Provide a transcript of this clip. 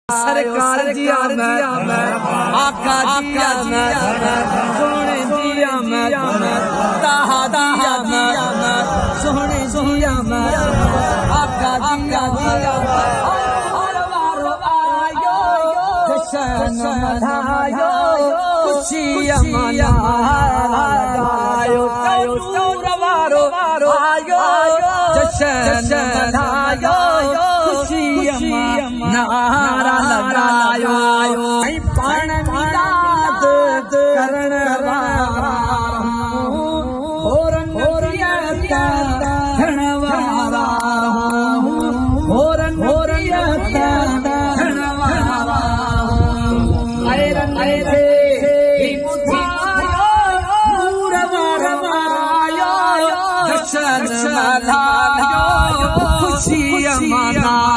सरकार जी मैं आका जी मैं सोने जी मैं ताहा मैं सोने जी मैं आका जी आयो जशन मधायो खुशी मनायो रवारो आयो जशन मधायो खुशी नारा लगायो पाण याद करण वारा होरन धन वारा होरन धन वारा दर्शन खुशी मना